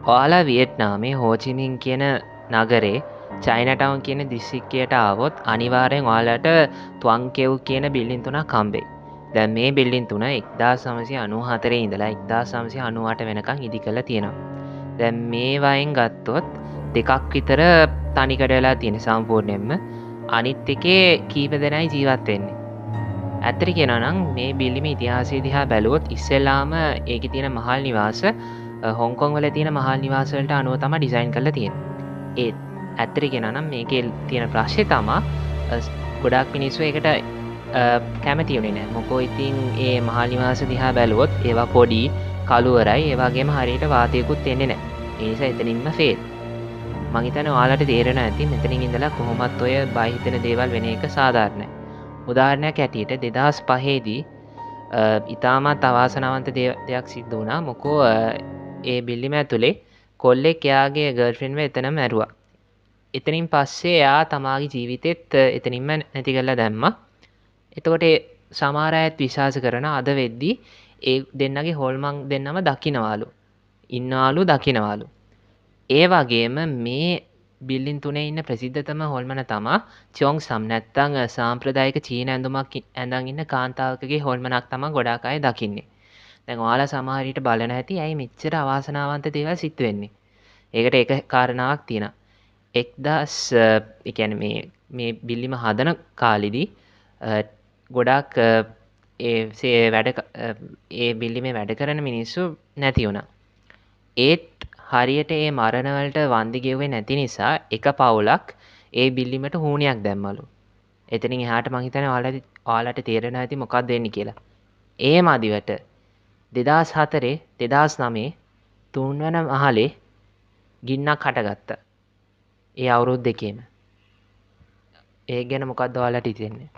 ඔයාලා වියට්නාමේ හෝචිමින් කියන නගරේ චයිනටවුන් කියන දිස්ත්‍රික්කයට ආවොත් අනිවාර්යෙන් ඔයාලට තුවන්කෙව් කියන බිල්ඩින් තුනක් හම්බෙයි. දැන් මේ බිල්ඩින් තුන 1994 ඉඳලා 1998 වෙනකන් ඉදි කරලා තියෙනවා. දැන් මේ වයින් ගත්තොත් දෙකක් විතර තනිකඩ වෙලා තියෙන සම්පූර්ණයෙන්ම. අනිත් එකේ කීප දෙනයි ජීවත් වෙන්නේ. ඇත්තට කියනවා නම් මේ බිල්ඩිමේ ඉතිහාසය දිහා බැලුවොත් ඉස්සෙල්ලාම ඒකේ තියෙන මහල් නිවාස හොංකොං වල තියෙන මහල් නිවාස වලට අනුව තමයි ඩිසයින් කරලා තියෙන්නේ. ඒත් ඇත්තට කියනවා නම් මේකේ තියෙන ප්‍රශ්නේ තමා ගොඩාක් මිනිස්සු ඒකට කැමති වුණේ නැහැ. මොකෝ ඉතින් ඒ මහල් නිවාස දිහා බැලුවොත් ඒවා පොඩි කළුවරයි ඒ වගේම හරියට වාතයකුත් එන්නේ නැහැ. ඒ නිසා එතනින්ම ෆේල්. මං හිතන්නේ ඔයාලට තේරෙනවා ඇති මෙතනින් ඉඳලා කොහොමත් ඔය බය හිතෙන දේවල් වෙන එක සාධාරණයි. උදාහරණයක් ඇටියට 2005 දී ඉතාමත් අවාසනාවන්ත දෙයක් සිද්ධ වුණා. මොකෝ ඒ බිල්ඩිම ඇතුලේ කොල්ලෙක් එයාගේ ගර්ල්ෆ්‍රෙන්ඩ්ව එතනම මැරුවා. එතනින් පස්සේ එයා තමාගේ ජීවිතෙත් එතනින්ම නැති කරලා දැම්මා. එතකොට සමහර අයත් විශ්වාස කරන අද වෙද්දී ඒ දෙන්නගේ හොල්මන් දෙන්නම දකින්නවලු. ඉන්නවලු දකින්නවලු. ඒ වගේම මේ බිල්ඩින් තුනේ ඉන්න ප්‍රසිද්ධතම හොල්මන තමා චොං සම් නැත්තම් සාම්ප්‍රදායික චීන ඇඳුමක් ඇඳන් ඉන්න කාන්තාවකගේ හොල්මනක් තමයි ගොඩාක් අය දකින්නේ. දැන් ඔයාලා සමහර විට බලන ඇති ඇයි මෙච්චර අවාසනාවන්ත දේවල් සිද්ධ වෙන්නේ. ඒකට එක කාරණාවක් තියෙනවා. 1000 ඒ කියන්නේ මේ බිල්ඩිම හදන කාලෙදී ගොඩාක් ඒ බිල්ඩිමේ වැඩ කරන මිනිස්සු නැති වුණා. ඒත් හරියට ඒ මරණවලට වන්දි ගෙව්වේ නැති නිසා එක පවුලක් ඒ බිල්ඩිමට හූනියක් දැම්මලු. එතනින් එහාට මං හිතන්නේ ඔයාලට තේරෙනවා ඇති මොකක්ද වෙන්නේ කියලා. ඒ මදිවට 2004 2009 තුන්වන මහලේ ගින්නක් හටගත්තා. ඒ අවුරුදු දෙකේම. ඒ ගැන මොකක්ද ඔයාලට හිතෙන්නේ?